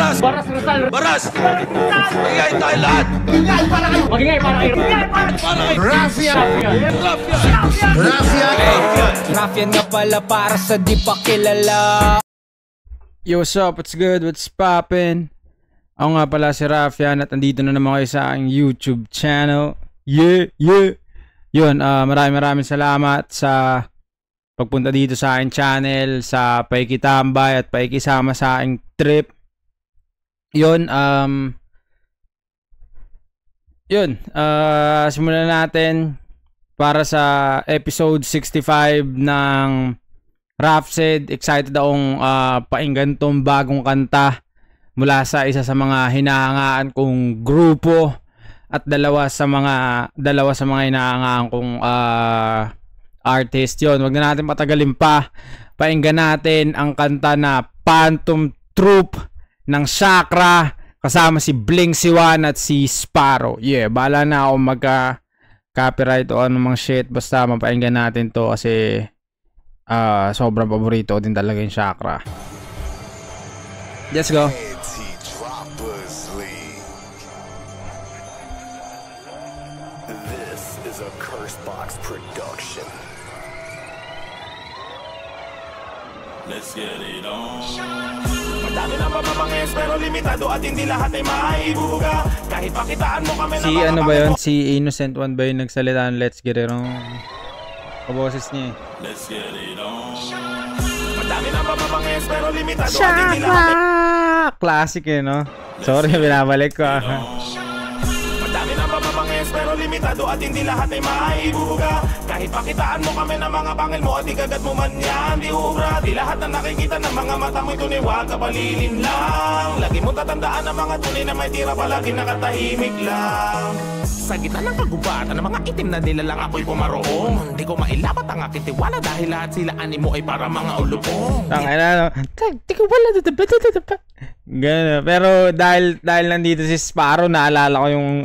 Baras! Baras, Rizal! Baras! Magigay tayo lahat! Magigay para kayo! Magigay para kayo! Rafia! Rafia! Rafia nga pala para sa di pa kilala. Yo, what's up? What's good? What's poppin'? Ako nga pala si Rafia at andito na naman kayo sa aking YouTube channel. Yeah! Yun, maraming salamat sa pagpunta dito sa aking channel, sa paikitambay at paikisama sa aking trip. Yun, simulan natin para sa episode 65 ng Rafsed. Excited akong painggan tong bagong kanta mula sa isa sa mga hinahangaan kong grupo at dalawa sa mga hinahangaan kong artist. Yun, wag na natin patagalin pa. Painggan natin ang kanta na Phantom Troop ng Chakra kasama si Bling Siwan at si Sparrow. Yeah, bahala na ako magka-copyright o anumang shit. Basta mapainggan natin to kasi sobrang paborito din talaga yung Chakra. Let's go. This is a Cursebox production. Let's get it on. Madami ng mapapangis pero limitado at hindi lahat ay maibuga. Kahit pakitaan mo kami si ano ba yun? Si Innocent One ba yung nagsalita ng Let's Get It On? Kaboses niya eh. Let's get it on. Madami ng mapapangis pero limitado at hindi lahat ay... Classic eh, no? Sorry, binabalik ko Madami ng mapapangis pero limitado at hindi lahat ay maibuga. Kahit pakitaan mo kami ng mga pangil mo at ikagat mo man yan, di ubra. Di lahat na nakikita ng mga mata mo'y tunay, huwag kapalilin lang. Lagi mo tatandaan ng mga tunay na may tira palagi nakatahimik lang. Sa gitna ng kagubatan ng mga itim na nilalang ako'y pumaroong. Hindi ko mailapat ang aking tiwala dahil lahat sila animo ay para mga ulupong. Di ko wala gano'n. Pero dahil nandito si Sparrow, naalala ko yung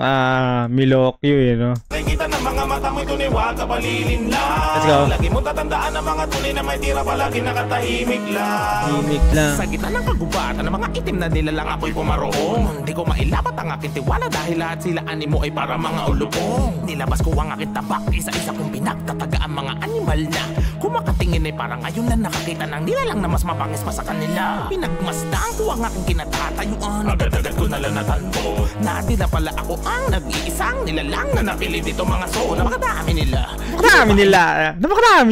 Milokyo eh, no? Nakikita ng mga mata mo'y tunay, huwag kapalilin lang. Let's go. Lagi mo tatandaan ng mga tunay na may tira palagi nakatahimik lang. Tahimik lang. Sa gitna ng kagubatan ng mga itim na nilalang ako'y pumaroong. Hindi ko mailapat ang aking tiwala dahil lahat sila animo ay para mga ulupong. Nilabas ko ang aking tabak, isa-isa kong pinagtataga ang mga animal na kumakatingin ay parang ngayon na nakakita ng nilalang na mas mapangis pa sa kanila. Pinagmasdan ko ang aking kinatatayuan. Agad-agad ko nalang natanto na di na pala ako ang nag-iisang nilalang na napili dito mga so. Napakadami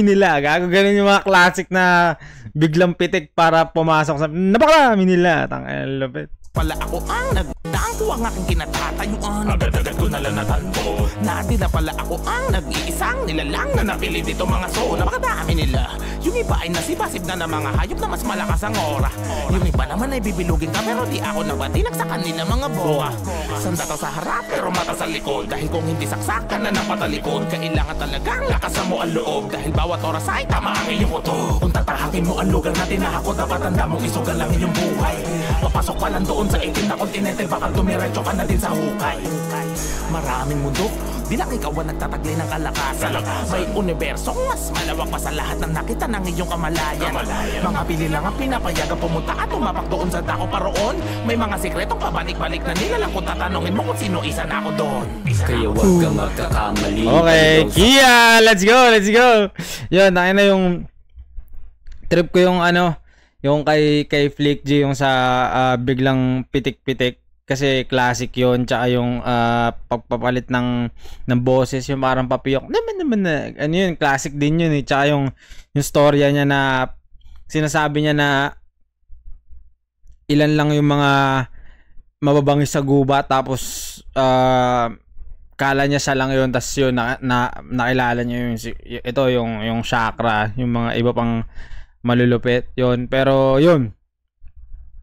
nila. Gago, ganun yung mga classic na biglang pitik para pumasok sa... Napakarami nila. Tangin, lupit. Pala ako ang nagdaan ko ang aking kinatatayuan. Agad-agad ko nalang natanto na di na pala ako ang nag-iisang nilalang na napili dito mga so. Napakadami nila. Yung iba ay nasipasip na ng mga hayop na mas malakas ang aura. Yung iba naman ay bibilugin ka pero di ako nagbatinag sa kanila mga boa. Sandata sa harap pero mata sa likod. Dahil kung hindi saksakan na napatalikod, kailangan talagang lakasan mo ang loob. Dahil bawat oras ay tama ang iyong uto. Kung tatahakin mo ang lugar na tinahakot, dapat tanda mong isugal lang iyong buhay. Papasok pa lang doon sa itim na kontinente, baka dumiretso ka na din sa hukay. Maraming mundo, di lang ikaw ang nagtataglay ng kalakasan. May unibersong mas malawak pa sa lahat ng nakita ng iyong kamalayan. Mga pili lang ang pinapayagang pumunta at tumapak doon sa dako paroon. May mga sikretong pabalik-balik na nilalang kung tatanungin mo kung sino isa na ako doon. Kaya wag ka magkakamali. Okay, Kia! Let's go! Yun, tayo na yung trip ko yung ano, yung kay Flick G, yung sa biglang pitik-pitik. Kasi classic yun. Tsaka yung pagpapalit ng boses, yung parang papiyok. Naman na. Ano yun? Classic din yun eh. Tsaka yung storya niya na sinasabi niya na ilan lang yung mga mababangis sa guba. Tapos kala niya siya lang yun. Tapos yun, nakilala niya yung ito, yung Chakra. Yung mga iba pang malulupit yun. Pero yun,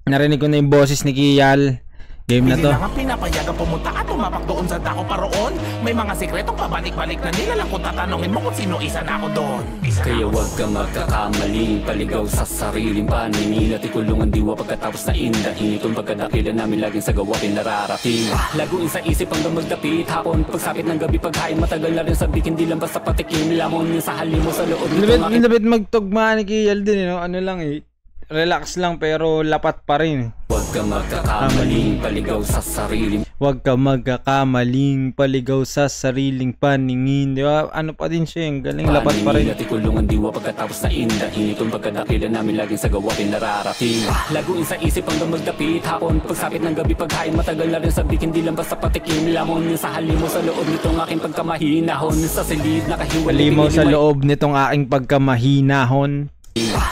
narinig ko na yung boses ni Kial. Game na to. Pinapayagang pumunta at tumapak doon sa dako paroon. May mga sikretong pabalik-balik na nilalang kung tatanungin mo kung sino isa na ako doon. Kaya wag ka magkakamali, paligaw sa sariling paningin at ikulungan diwa pagkatapos na indahin. Itong pagkadakila namin laging sa gawa pinararating. Laguin sa isip hanggang magdapit hapon, pagsapit ng gabi paghain matagal na rin sabik, hindi lang basta patikim lamon yung sa halimo sa loob. Nilabit magtugma ni Kial din, no? Ano lang eh, relax lang pero lapat pa rin. Huwag ka magkakamaling paligaw sa sariling Huwag ka magkakamaling paligaw sa sariling paningin. Di ba? Ano pa din siya, yung galing lapat pa rin. At ikulungan diwa pagkatapos na indahin. Itong pagkadakilan namin laging sa gawain nararating. Laguin sa isip hanggang magdapit hapon. Pagsapit ng gabi paghain matagal na rin sabik. Hindi lang basta patikim lamon. Yung sa halimaw sa loob nitong aking pagkamahinahon. Sa silid nakahiwalay. Halimaw sa loob nitong aking pagkamahinahon.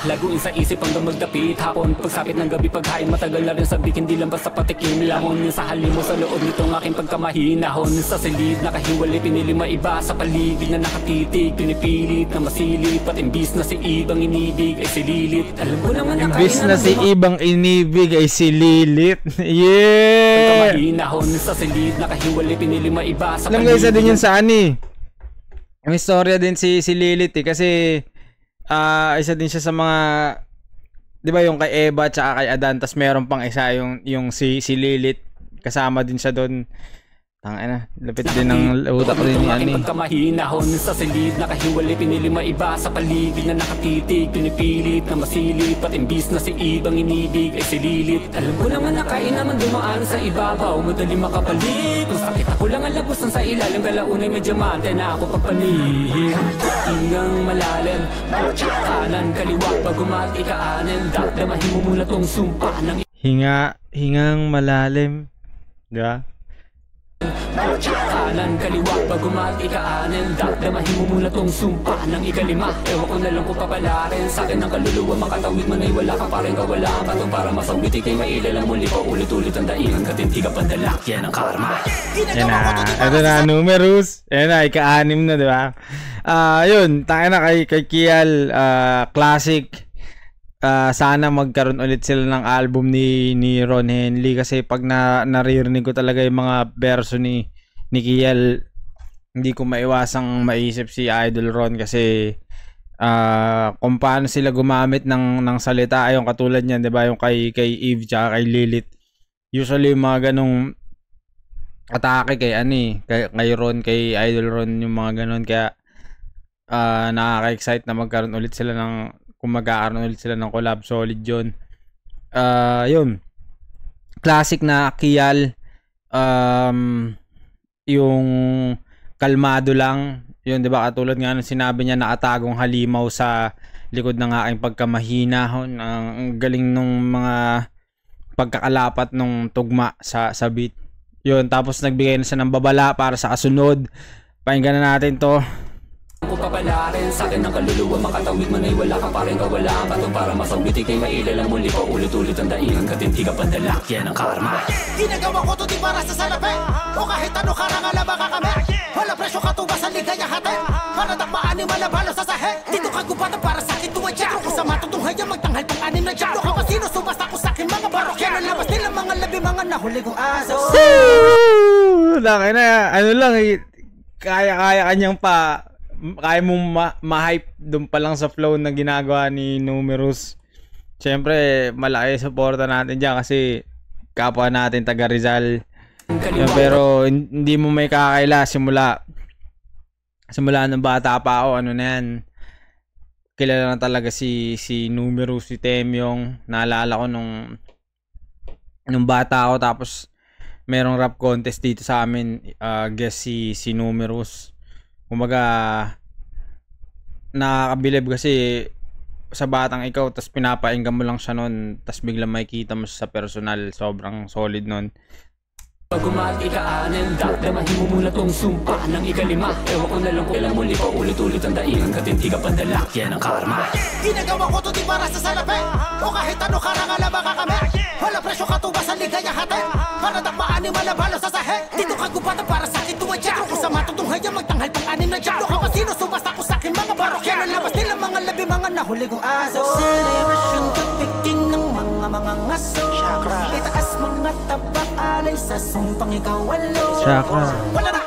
Laguin sa isip hanggang magdapit hapon. Pagsapit ng gabi paghain matagal na rin sabik. Hindi lang basta patikim lamon. Yung sa halimaw sa loob nitong aking pagkamahinahon. Sa silid nakahiwalay pinili maiba sa paligid na nakatitig. Pinipilit na masilip at imbis na si ibang inibig ay sililit. Alam ko naman na Imbis na si ibang inibig ay sililit. Yeah! pagkamahinahon. Sa silid nakahiwalay pinili maiba sa Alam paligid. nga isa din yun sa ani. May istorya din si Lilith eh, kasi isa din siya sa mga, di ba yung kay Eva at kay Adan, tas meron pang isa yung si Lilith, kasama din siya doon. Tangina, lapit din ng utak din ni ani. Pagkamahinahon sa silid nakahiwalay pinili maiba sa paligid na nakatitig. Pinipilit na masilip at imbis na si ibang inibig ay sililit. Alam ko naman na kaya naman dumaan sa ibabaw, madali makapalik. Kung sakit ako lang ang lagusan sa ilalim, kalaunay may diamante na ako pagpanihim. Ingang malalim, kanan kaliwa bago matikaanin. Damahin mo muna tong sumpa ng Hingang malalim, di ba? kanan kaliwa bago matikaanin. Damahin mo muna tong sumpa ng ikalima. Ewan ko na lang kung papalarin sa akin ng kaluluwa. Makatawid man ay wala ka pa rin kawala. Patong para masawit ikay mailalang muli pa ulit-ulit ang daingan. Katinti ka pandalak, yan ang karma. Yan na, ito na, numerous. Yan na, ika-anim na, di ba? Yun, tayo na kay Kial, classic. Sana magkaroon ulit sila ng album ni Ron Henley, kasi pag naririnig ko talaga yung mga verso ni Kial, hindi ko maiwasang maisip si Idol Ron, kasi kung paano sila gumamit ng salita, yung katulad niyan, 'di ba, yung kay Eve tsaka kay Lilith. Usually yung mga ganong atake kay Ron, kay Idol Ron, yung mga ganon, kaya nakaka-excite na magkaroon ulit sila ng, kung magkakaroon ulit sila ng collab, solid yun. Yun, classic na Kial, yung kalmado lang yun, di ba, katulad nga ng sinabi niya, nakatagong halimaw sa likod ng aking pagkamahinahon. Ang galing nung mga pagkakalapat nung tugma sa beat yun, tapos nagbigay na siya ng babala para sa kasunod. Pakinggan na natin to. Kung papalarin sa akin ng kaluluwa, makatawid man ay wala ka pa rin kawala. Patong para masawit ikay mailalang muli pa ulit-ulit ang daingan. Katinti ka pandalak, yan ang karma. Ginagawa ko to di para sa salapi, o kahit ano karangala makakami. Wala presyo katubas sa ligaya hati, para dakmaan ni malabalo sa sahe. Dito ka gupatan para sa akin tuwadya. Kung sa matutunghayan magtanghal pang anim na dyan. Ka masino sumasta ko sa akin mga barokyan. Ang labas nila mga labi mga nahuli kong aso. Laki na, ano lang kaya kanyang kaya mong ma-hype doon pa lang sa flow na ginagawa ni Numerous. Siyempre, malaki suporta natin dyan kasi kapwa natin taga Rizal. Yan, pero hindi mo may kakaila simula ng bata pa ako, ano na yan. Kilala na talaga si Numerous, si Temyong. Naalala ko nung bata ako, tapos merong rap contest dito sa amin, guest si Numerous. Kumaga, nakakabilib kasi sa batang ikaw, tas pinapainggan mo lang siya nun, tas biglang makikita mo sa personal, sobrang solid nun. Bago matikaanin, damahin mo muna tong sumpa ng ikalima. Ewan ko na lang kung ilang muli pa ulit-ulit ang daingan. Katinti ka pandalak, yan ang karma. Ginagawa ko to di para sa salapi, o kahit ano karangala makakami. Wala presyo katubas sa ligaya hati, para dakmaan ni malabalo sa sahe. Dito ka gupatan para sa akin tuwadya. Kung sa matutunghayan magtanghal pang anim na dyan. Ka masino sumasta ko sa akin mga barokyan. Ang labas nila mga labi mga nahuli kong aso. Celebration kapiking ng mga ngaso. Itaas mga tabak alay sa sumpang ikaw walo. Chakra. Wala na,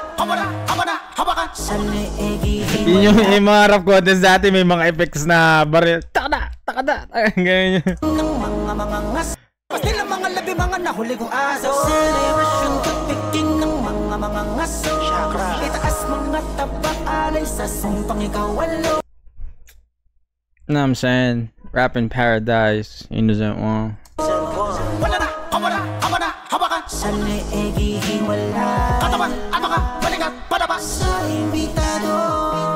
hawakan. Sa leegi. Yun yung mga rap contest dati, may mga effects na baril. Takada. Ganyan yun. Ng mga ngaso. Labas nila mga labi mga nahuli kong aso. Celebration kapiking ng mga ngaso. Itaas mga tabak alay sa sumpang ikaw walo. Know what I'm saying? Rapping Paradise, Innocent One. Wala na, hawa na, hawakan sa leegi, wala katawan, ano ka, balikat, padaba sa imbitado.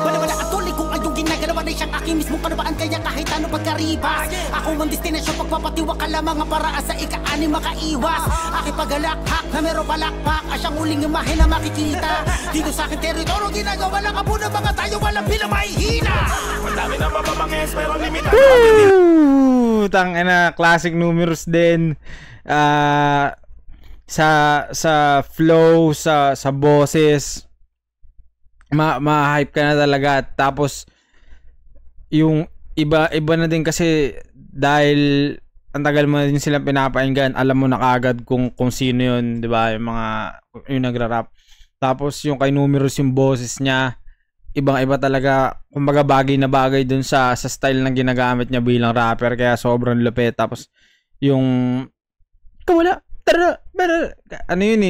Wala at tuloy kung ayong ginagawa na siyang aking mismong kanabaan. Kaya kahit ano pagkaribas, ako ang destinasyon, pagpapatiwak ka lamang ang paraan sa ika-ani makaiwas. Aking pagalakpak na meron palakpak, asyang uling imahe na makikita. Dito sa aking teritoryo ginagawa lang abo ng mga tayo, walang bilang mahihina. Madami na mababangis pero limitado. Tangina, classic numerous din. Sa flow, sa boses, ma-hype ka na talaga. Tapos yung iba na din kasi dahil ang tagal mo na din silang pinapakinggan, alam mo na kaagad kung sino yun, di ba? Yung nagra-rap. Tapos yung kay Numerous, yung boses niya, ibang-iba talaga. Kumbaga bagay na bagay dun sa style na ginagamit niya bilang rapper, kaya sobrang lupit. Tapos yung kawala, ano yun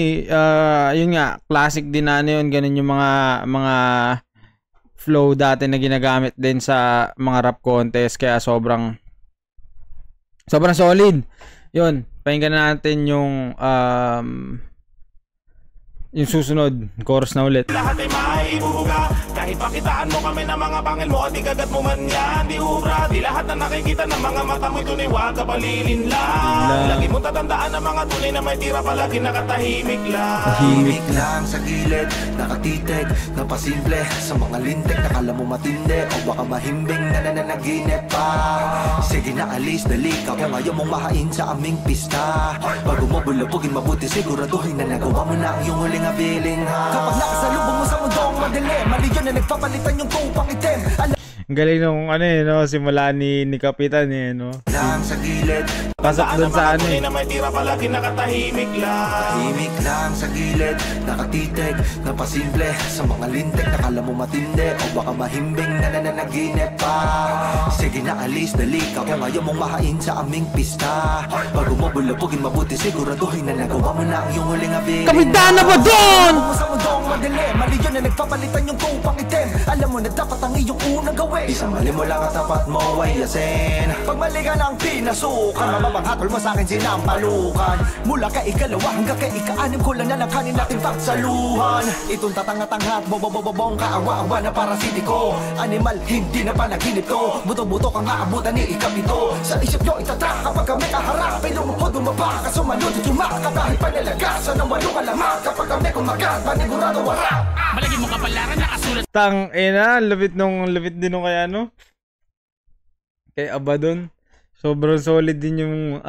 yun nga, classic din na ano yun, ganun yung mga flow dati na ginagamit din sa mga rap contest, kaya sobrang solid. Yun, pakinggan natin yung susunod, chorus na ulit. Lahat ay maibubuga, kahit pakitaan mo kami ng mga pangil mo at ikagat mo man yan, di ubra. Di lahat na nakikita ng mga mata mo'y tunay, wag ka palilin lang. Lagi mo tatandaan ng mga tunay na may tira, palagi nakatahimik lang. Tahimik lang sa gilid, nakatitig, napasimple sa mga lintik, nakala mo matindi o baka mahimbing na nananaginip pa. Sige na alis, dali ka kung ayaw mong mahain sa aming pista. Bago mo bulabugin mabuti, siguraduhin na nagawa mo na ang iyong huling abiling ha. Kapag nakasalubong mo sa mundong madali, mali yun na nagpapalitan yung tupang itim. Ang galing nung no, simula ni Kapitan no. Lang sa gilid, Pasok dun sa ano tunay na may tira, palagi nakatahimik lang. tahimik lang sa gilid, nakatitig, napasimple sa mga lintik, nakala mo matindi o baka mahimbing na nananaginip pa. Sige na alis, dali ka kung ayaw mong mahain sa aming pista. Bago mo bulabugin mabuti, siguraduhin na nagawa mo na ang iyong huling abiling. Kapitan na ba doon? Mo sa mundong madali, mali yun na nagpapalitan yung tupang itim. Alam mo na dapat ang iyong unang gawin, isang mali mo lang at tapat mo ay yasin. Pag mali ka ng pinasukan, mamamanghatol mo sa'kin sinampalukan. Mula kay ikalawa hanggang kay ika-anim, kulang na lang kanin natin pagsaluhan. Itong tatanga-tanghat, bobobobobong kaawa-awa na parasitiko. Animal, hindi na panaginip to. Buto-buto kang aabutan ni ikapito. Sa isip nyo itatak kapag kami kaharapin. Lumuhod, umaba ka, sumanod at yumaka. Dahil panilagasan ng walong alamat. Kapag kami kumagat, panigurado warap. Malagi mo kapalaran na kasulat. Lupit din nung kay kay Abaddon. Sobrang solid din yung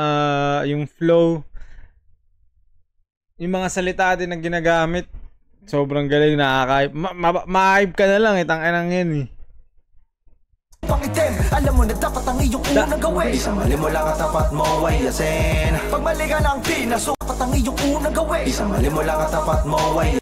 flow. Yung mga salita din na ginagamit. Sobrang galing, nakaka-hype. Ma-hype ka na lang, tang-inang yan Pangitim, alam mo na dapat ang iyong unang gawin. Isang mali mo lang at tapat mo ay yasin. Pag mali ka ng pinaso, dapat ang iyong unang gawin. Isang mali mo lang at tapat mo ay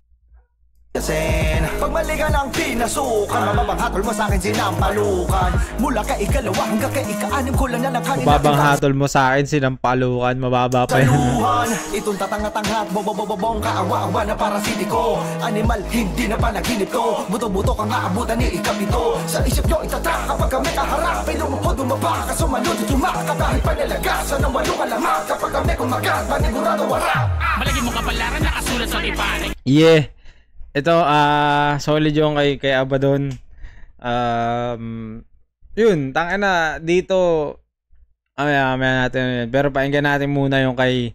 yasin. Pag mali ka ng pinasukan, mamamanghatol mo sa'kin sinampalukan. Mula kay ikalawa hanggang kay ika-anim, kulang na lang kanin. Mababanghatol mo sa akin, sinampalukan, mababa pa yan. Itong tatanga-tanghat, bobobobobong kaawa-awa na parasitiko. Animal, hindi na panaginip to. Buto-buto kang aabutan ni ikapito. Sa isip nyo itatak kapag kami kaharapin. Lumuhod, umaba ka, sumanod at yumaka. Dahil panilagasan ng walong alamat. Kapag kami kumagat, panigurado warap. Malagi mo kapalaran na kasulat sa ipanig. Yeah. Ito, solid yung kay Abaddon. Yun, tangina dito. Mamaya natin. Pero pakinggan natin muna yung kay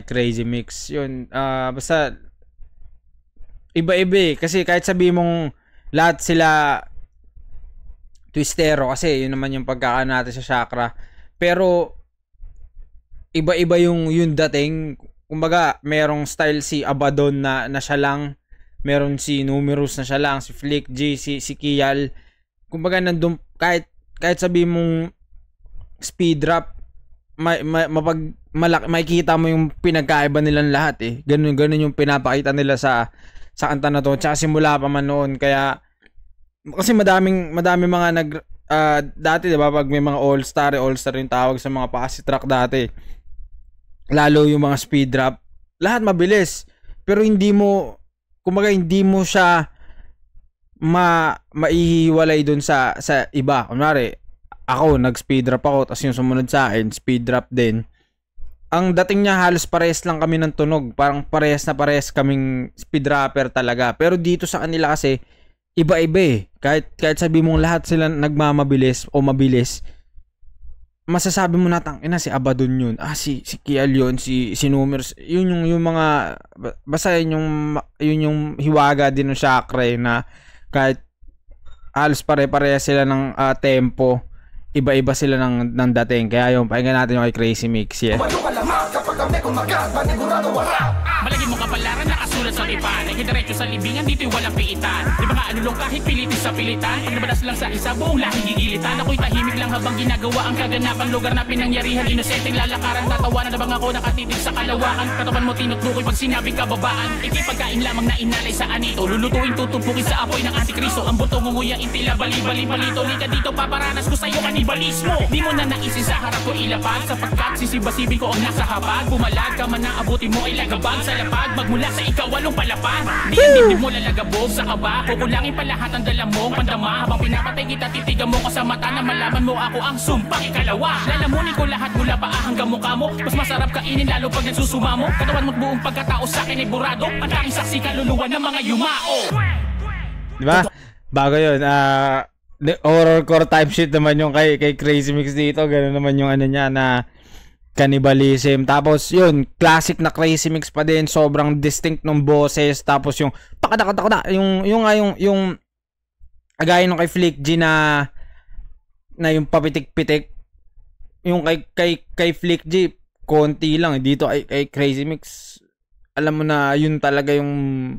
Crazy Mix. Yun, basta iba-iba kasi kahit sabi mong lahat sila twistero, kasi yun naman yung pagkakaan natin sa Chakra. Pero iba-iba yung dating. Kumbaga, merong style si Abaddon na siya lang. Meron si Numerous na siya lang. Si Flick G, si Kial. Kumbaga, nandun, kahit sabi mong speed rap, makikita mo yung pinagkaiba nilang lahat Ganun yung pinapakita nila sa kanta na to. Tsaka simula pa man noon. Kaya, kasi madaming mga dati, diba, pag may mga all-star yung tawag sa mga pasi track dati. Lalo yung mga speed rap, lahat mabilis. Pero hindi mo siya maihiwalay dun sa iba. Kunwari, ako, nag-speed drop ako, tapos yung sumunod sa akin, speed drop din. Ang dating niya, halos parehas lang kami ng tunog. Parang parehas na parehas kaming speed dropper talaga. Pero dito sa kanila kasi, iba-iba eh. Kahit sabi mong lahat sila nagmamabilis o mabilis, masasabi mo na, tangina, si Abaddon yun. Si Kial yun, si Numers. Yun yung mga, basta yun yung hiwaga din ng chakra na kahit halos pare-parehas sila ng tempo, iba-iba sila ng dating. Kaya yung pakinggan natin yung kay Crazy Mix. Yeah. Malagi mo kapalaran nakasulat sa ipan. Diretso sa libingan, dito'y walang piitan. Di ba nga anulong kahit pilitis sa pilitan. Pag nabadas lang sa isa, buong lahing gigilitan. Ako'y tahimik lang habang ginagawa ang kaganapan. Lugar na pinangyarihan, inosenteng lalakaran. Tatawanan na bang ako nakatitig sa kalawakan. Katawan mo tinutlukoy pag sinabing kababaan. Ikipagkain lamang na inalay sa anito. Lulutuin tutupukin sa apoy ng antikristo. Ang buto ngunguyain tila bali-bali palito. Lika dito paparanas ko sa'yo kanibalismo. Di mo na naisin sa harap ko ilapag. Sapagkat sisibasibin ko ang nasa habag. Bumalag ka man na abutin mo ay lagabag sa lapag. Magmula sa ikawalong palapag. Di mo lalagabog sa kaba. Kukulangin pa lahat ang dala mong pandama. Habang pinapatay kita titigan mo ko sa mata na malaman mo ako ang sumpang ikalawa. Lalamunin ko lahat mula paa hanggang mukha mo. Mas masarap kainin lalo pag nagsusuma mo. Katawan mo't buong pagkatao sa akin ay burado. Ang tanging saksi kaluluwa ng mga yumao. Diba? Bago yun, horrorcore type shit naman yung kay Crazy Mix dito. Ganun naman yung ano niya na cannibalism. Tapos yun, classic na Crazy Mix pa din. Sobrang distinct ng boses. Tapos yung pakadakadakada. Yung agaya nung kay Flick G na yung papitik-pitik. Yung kay Flick G, konti lang. Dito kay Crazy Mix, alam mo na yun talaga yung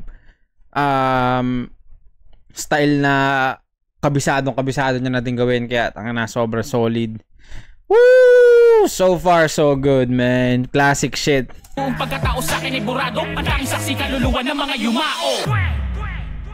style na kabisado niya natin gawin. Kaya tanga na, sobrang solid. Woo! So far, so good, man. Classic shit. Buong pagkatao sa akin ay burado. Ang tanging saksi kaluluwa ng mga yumao.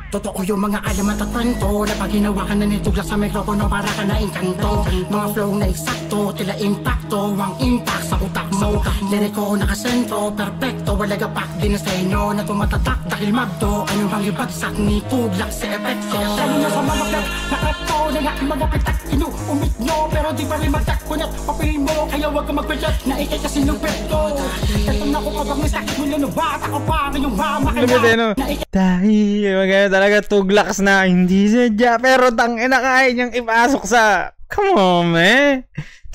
Totoo yung mga alamat at kwento na pag hinawakan na nituglas sa mikropono para ka na engkanto. Mga flow na eksakto, tila impacto, ang impact sa utak mo. Liriko nakasentro, perfecto, wala gapak din sa inyo na tumatatak dahil magdo. Ano bang ibagsak ni tuglas sa epekto? Lalo na sa mamaglag, nakato na nga mga pitak, inuumit nyo. Pero di pa rin magtakunat, papilin mo, kaya wag ka magpilot na ikay kasi lupetto. Ito na ko kabang may sakit mo na bata ko pa, ngayong mama kaya na ikay. Dahil maganda talaga, tuglaks na hindi sadya, pero tangina kaya niyang ipasok sa, come on man,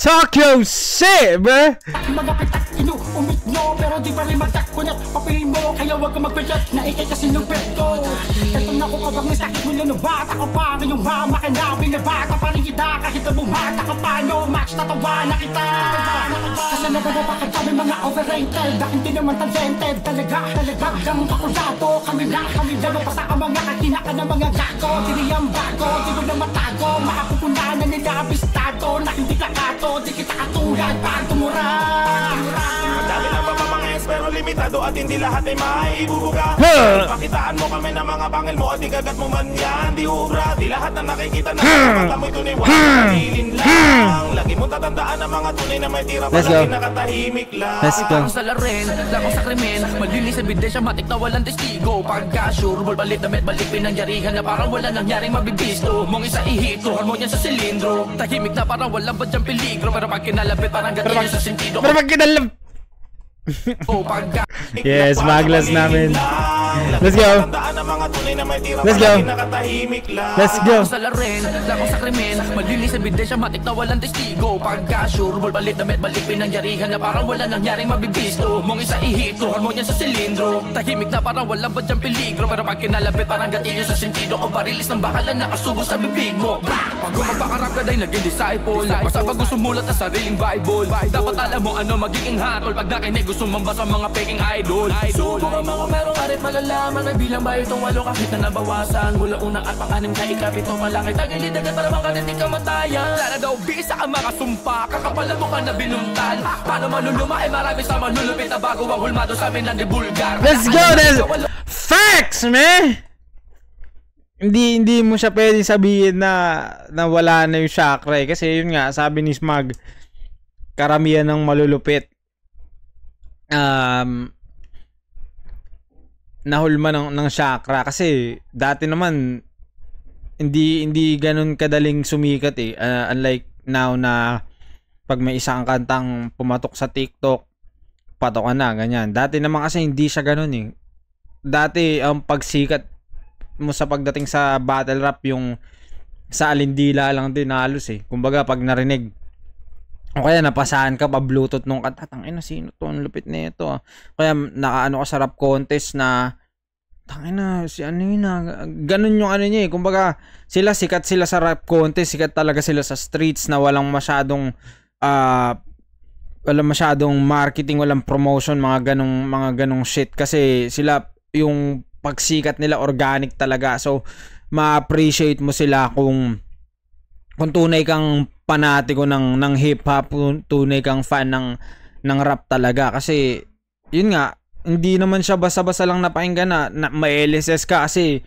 Tokyo shit bro. Mga pitak, inuumit nyo, pero di pa rin magtakunat, papilin mo, kaya wag ka magpilot na ikay kasi lupetto. Ito na ko kabang may sakit mo na bata ko pa, ngayong mama kaya binabata pa rin kita, kahit na bumata ka pa, no match, tatawa na kita. Kasi nagagawa ka kami mga overrated, na hindi naman talented, talaga hanggang kakulado, kami na pasa ang mga kakinaka ng mga gago. Dili ang bago, di mo na matago, makapupunanan nila abistado, na hindi kakato, di kita katulad pag tumurang. Madami na ba mga pero limitado at hindi lahat ay maibubuga. Pakitaan mo kami ng mga bangil mo at ikagat mo man yan. Di ubra, di lahat na nakikita na kapag amoy tunay wakalilin lang. Lagi mo tatandaan ang mga tunay na may tira palagi nakatahimik lang. Let's go. Sa laren, lakong sa krimen, malinis sa bidesya, matik na walang testigo. Pagka-sure, balik damit, balik pinangyarihan na parang wala nangyaring mabibisto. Mong isa ihito, harmonya sa silindro. Tahimik na parang walang badyang peligro. Pero pag kinalapit, parang gatilyo sa sentido. Pero pag kinalapit, yes, maglas namin. Let's go. Let's go. Let's go. Sa laren, lakong sa krimen, malinis sa bidesya, matik na walang testigo. Pagka-sure, balik damit, balik pinangyarihan na parang wala nangyaring mabibisto. Mong isa ihito, harmonya sa silindro. Tahimik na parang walang badyang peligro. Pero pag kinalapit, parang gatilyo sa sentido. O barilis ng bakalan nakasubo sa bibig mo. Pag gumapakarap ka dahil naging disciple, basta pag gusto mulat na sariling Bible, dapat alam mo ano magiging hatol. Pag nakinig gusto mambasa mga peking idol. Subukan mga merong arit malalaman, may bilang ba itong walo kahit na nabawasan. Mula unang at pang-anim ka ikapito malaki, tagilid agad para makatitig ka matayan. Sana daw bisa ang mga sumpa, kakapalan mo ka na binuntal. Paano maluluma ay marami sa malulupit na bago ang hulmado sa amin na di bulgar. Let's go, that's facts, man. Hindi mo siya pwedeng sabihin na wala na yung chakra eh. Kasi yun nga, sabi ni Smag, karamihan ng malulupit nahulma ng chakra. Kasi dati naman hindi ganun kadaling sumikat eh. Unlike now na pag may isang kantang pumatok sa TikTok, patokan na, ganyan. Dati naman kasi hindi siya ganun eh. Dati ang pagsikat mo sa pagdating sa battle rap, yung sa alindila lang din halos eh. Kumbaga pag narinig o kaya napasahan ka pa Bluetooth nung kanta, tangina sino to, ang lupit na ito. Kaya nakaano ka sa rap contest na tangina si ano yun na, ganun yung ano niya eh. Kumbaga sila sikat sila sa rap contest, sikat talaga sila sa streets na walang masyadong marketing, walang promotion, mga ganong shit, kasi sila yung pagsikat nila organic talaga. So ma-appreciate mo sila kung tunay kang panatiko ng hip hop, tunay kang fan ng rap talaga. Kasi yun nga, hindi naman siya basta-basta lang napakinggan na may LSS ka kasi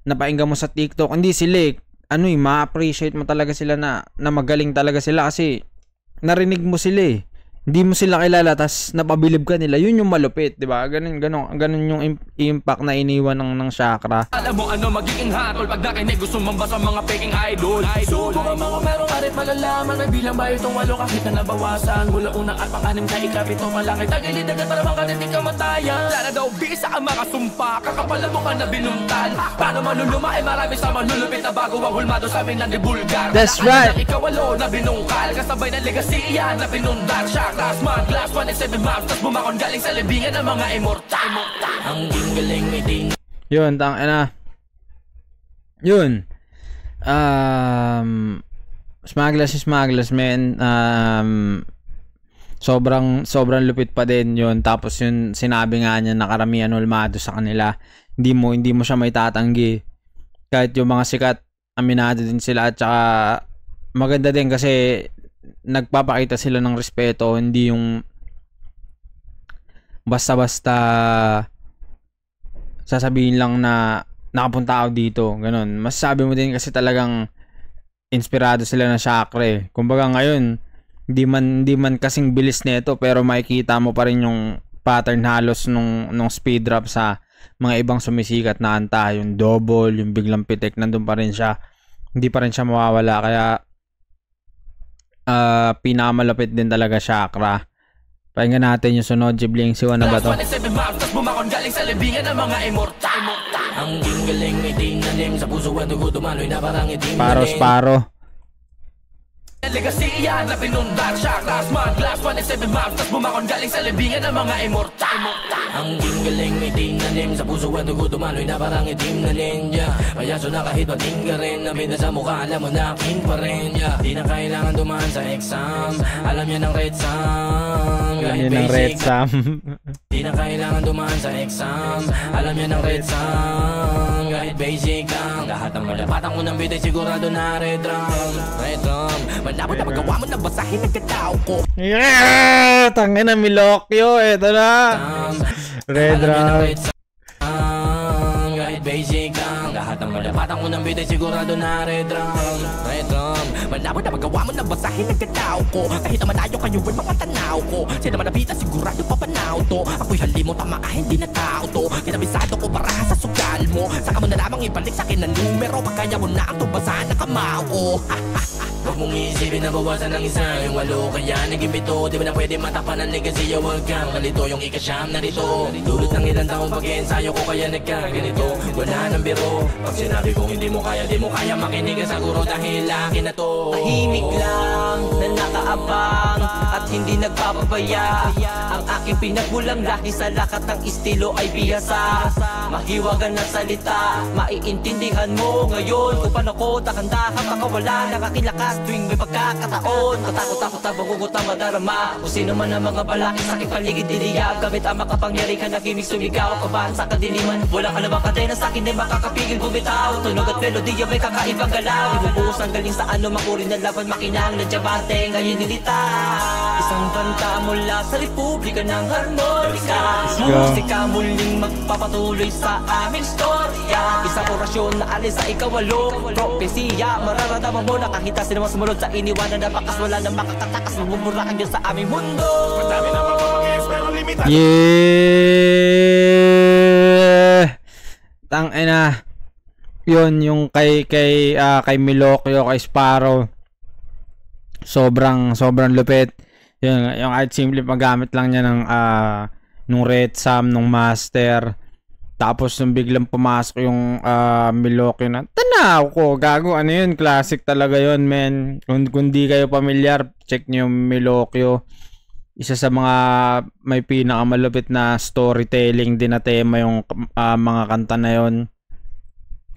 napakinggan mo sa TikTok. Hindi sila ma-appreciate mo talaga sila na magaling talaga sila kasi narinig mo sila eh. Hindi mo sila kilala tas napabilib ka nila. Yun yung malupit, di ba? Ganun yung impact na iniwan ng Chakra. Alam mo ano magiging hatol pag nakinig gusto mamba sa mga peking idol. Subukan mga merong karit malalaman na bilang ba itong walo kahit na nabawasan. Mula unang at pang-anim ka ikapito malaki tagilid agad para bang karit di ka matayan. Sana daw bisa ka makasumpa, kakapalan mo ka na binuntal. Paano manuluma ay marami sa manulupit na bago ang hulmado sa amin na di bulgar. That's right. Ikaw walo na binungkal, kasabay ng legasiya na pinundar. Class, smart glass, 1 maps, tas bumakon galing sa libingan ng mga immortal. Ang galing may ting. Yun, yun. Smugglers, man. Sobrang lupit pa din yun. Tapos yun, sinabi nga niya na karamihan hulmado sa kanila. Hindi mo siya may tatanggi. Kahit yung mga sikat, aminado din sila. At saka, maganda din kasi nagpapakita sila ng respeto, hindi yung basta-basta sasabihin lang na nakapunta ako dito, ganun. Masasabi mo din kasi talagang inspirado sila ng Chakra eh. Kumbaga ngayon, hindi man kasing bilis nito pero makikita mo pa rin yung pattern halos nung speed rap sa mga ibang sumisikat na anta, yung double, yung biglang pitik, nandun pa rin siya. Hindi pa rin siya mawawala, kaya pinakamalapit din talaga Chakra. Pakinggan natin yung sunod. Jibling siwa na ba to? Bumakon galing sa libingan ng mga immortal. Ang galing may tingnalim sa puso at dugo dumaloy na parang itim. Paro. Legasiya na pinundar siya. Class, smart glass, 1 maps, tas bumakon galing sa libingan ng mga immortal. Ang galing may tingnalim sa puso at dugo dumaloy na parang itim na ninja. Payaso na kahit pating ka rin, nabida sa mukha, alam mo na king pa rin. Di na kailangan dumaan sa exam, alam niya ng red sum. Alam niya ng red sum. Di na kailangan dumaan sa exam, alam niya ng red sum. Kahit basic ang lahat ng malapatan ko ng bida sigurado na red drum. Malapot na magawa mo na basahin ang katao ko. Yeah! Tangin na Milokyo. Eto na. Red drum. Kahit basic ang lahat ng malapatan ko ng bida sigurado na red drum. Malapot na magawa mo na basahin ang katao ko. Kahit naman tayo kayo ay mga tanaw ko. Sino naman nabita sigurado papanaw to. Ako'y halimot tama ka hindi na tao to. Kinabisado ko para sa sugal mo. Saka mo na lamang ibalik sa akin ang numero. Pagkaya mo na ang tubasan ng kamao ko. Huwag mong isipin na bawasan ng isa yung walo, kaya naging pito. Di ba na pwede matapan ang legasiya, huwag kang malito. Yung ikasyam narito, dulot ng ilang taong pag-ensayo ko, kaya nagkaganito. Wala nang biro, pag sinabi kong hindi mo kaya, di mo kaya makinig ka sa guro dahil akin na to. Tahimik lang na nakaabang at hindi nagpapabaya. Ang aking pinagmulang lahi sa lakat ng estilo ay bihasa. Mahiwagan na salita, maiintindihan mo ngayon kung paano ko takandahan, baka wala nakakilakas tuwing may pagkakataon. Katakot-takot na bangungot na madarama kung sino man ang mga balakid sa aking paligid niliyab. Gamit ang makapangyarihan na kimig sumigaw, kabahan sa kadiliman. Walang anumang kadena sa akin ay makakapigil bumitaw. Tunog at melodiya may kakaibang galaw. Ibubuhos ang galing sa anumang uri ng laban, makinang na diamante ngayon nilitaw. Isang kanta mula sa Republika ng Harmonika. Musika muling magpapatuloy sa aming storya. Isang orasyon na alis sa ikawalo. Propesiya, mararamdaman mo na kahit sino mas sumunod sa iniwanan na bakas wala na makakatakas. Mamumura ang Diyos sa aming mundo. Madami na mga pero limitado. Yeah! Tangina. Yun yung kay Milokyo, kay Sparrow. Sobrang lupit. Yung kahit simple paggamit lang niya ng nung red sam, nung master. Tapos nung biglang pumasok yung Milokyo na, tanaw ko, gago, ano yun, classic talaga yun, men. Kung di kayo pamilyar, check nyo yung Milokyo. Isa sa mga may pinakamalupit na storytelling din na tema yung mga kanta na yun.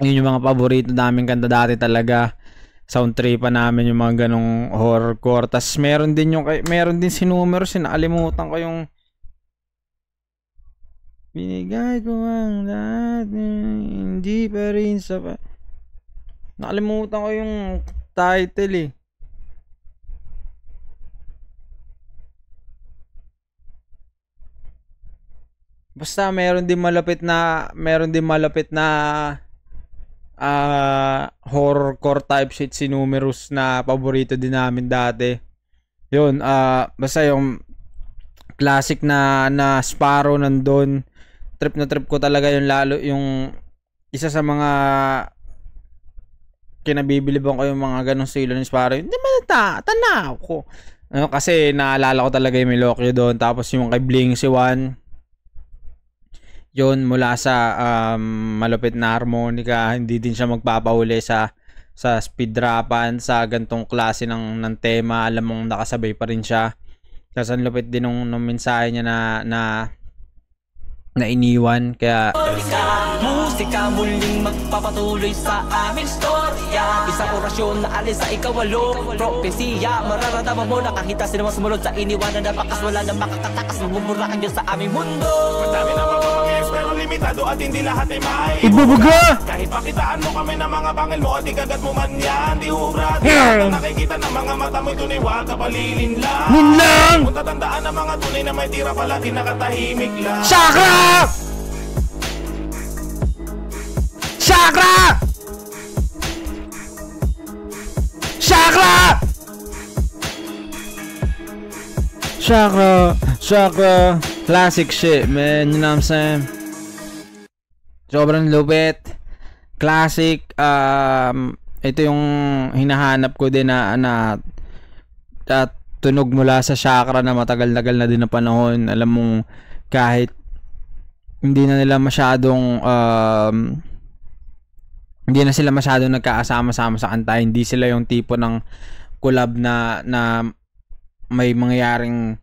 Yun yung mga paborito naming kanta dati talaga. Sound tripan namin yung mga ganong horrorcore. Tas meron din si Numeros, nakalimutan ko yung binigay ko ang lahat, hindi pa rin nakalimutan ko yung title eh. Basta meron din malapit na horrorcore type shit si Numerous na paborito din namin dati. Yun, basta yung classic na Sparrow nandun. Trip na trip ko talaga yung lalo yung isa sa mga kinabibiliban ko yung mga ganong silo ni Sparrow. Hindi tanaw ko. Kasi naalala ko talaga yung Milokyo doon. Tapos yung kay Bling si Juan. Yun, mula sa malupit na harmonica, hindi din siya magpapahuli sa speedrapan, sa gantong klase ng tema. Alam mong nakasabay pa rin siya. Tapos ang lupit din nung mensahe niya na iniwan, kaya musika muling magpapatuloy sa aming storya. Isang orasyon na alin sa ikawalo, propesiya. Mararamdaman mo na kahit sino sumunod sa iniwanan na bakas wala na makakatakas. Mamumura ang Diyos sa aming mundo. Madami na mga pero limitado at hindi lahat ay may ibubuga. Kahit pakitaan mo kami ng mga bangil mo at ikagat mo man yan, di ubra. Di nakikita ng mga mata mo'y tunay, wag ka palilin lang. Kung tatandaan ng mga tunay na may tira palagi nakatahimik lang. Chakra! Chakra! Chakra! Chakra! Classic shit, man. You know what I'm saying? Sobrang lupit. Classic. Ito yung hinahanap ko din na tunog mula sa Chakra na matagal-tagal na din na panahon. Alam mong kahit hindi na sila masyadong nagkakasama-sama sa kanta, hindi sila yung tipo ng collab na may mangyayaring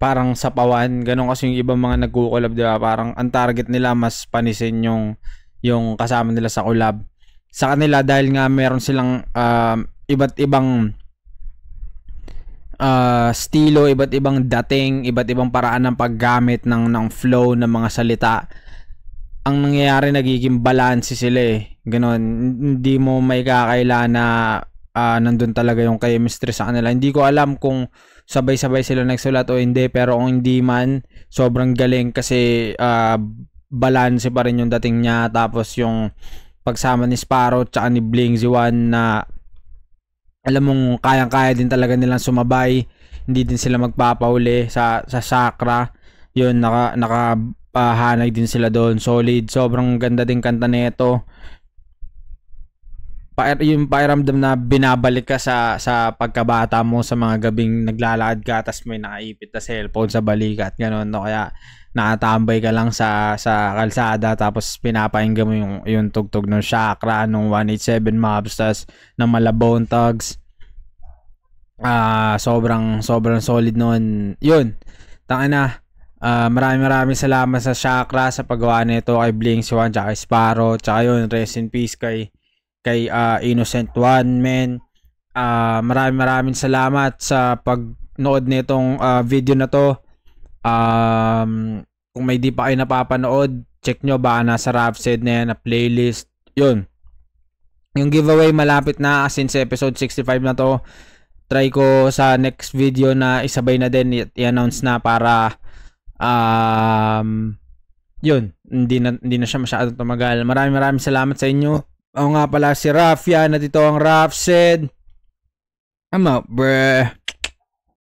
parang sapawan, ganun kasi yung ibang mga nagko-collab, di ba? Parang ang target nila mas panisin yung kasama nila sa collab. Sa kanila dahil nga meron silang iba't ibang estilo, iba't ibang dating, iba't ibang paraan ng paggamit ng flow ng mga salita. Ang nangyayari, nagiging balance sila eh. Ganon, hindi mo may kakaila na nandun talaga yung chemistry sa kanila. Hindi ko alam kung sabay-sabay sila nagsulat o hindi, pero kung hindi man, sobrang galing kasi balance pa rin yung dating niya. Tapos yung pagsama ni Sparrow tsaka ni Bling Ziwan na alam mong kayang-kaya din talaga nilang sumabay, hindi din sila magpapauli sa Chakra. Yun, nakahanay din sila doon. Solid, sobrang ganda din kanta nito. Yung pakiramdam na binabalik ka sa pagkabata mo, sa mga gabing naglalakad ka tas may nakaipit na cellphone sa balikat, gano'n, no? Kaya nakatambay ka lang sa kalsada tapos pinapahinggan mo yung tugtog ng Chakra, nung 187 Mobs, tas ng Malabone Thugs. Sobrang solid noon. Yun, tangina. Maraming salamat sa Chakra sa paggawa nito, kay Bling Siwan tsaka kay Sparrow, tsaka yun, rest in peace kay Innocent One, men. Maraming salamat sa pagnood nitong video na to. Kung may di pa kayo napapanood, check nyo, baka nasa Rapsed na yan na playlist. Yun, yung giveaway malapit na, since episode 65 na to. Try ko sa next video na isabay na din, i-announce na para yun, hindi na siya masyadong tumagal. Maraming salamat sa inyo. Ako nga pala si Rafia, na dito ang Rapsed. I'm out, bruh.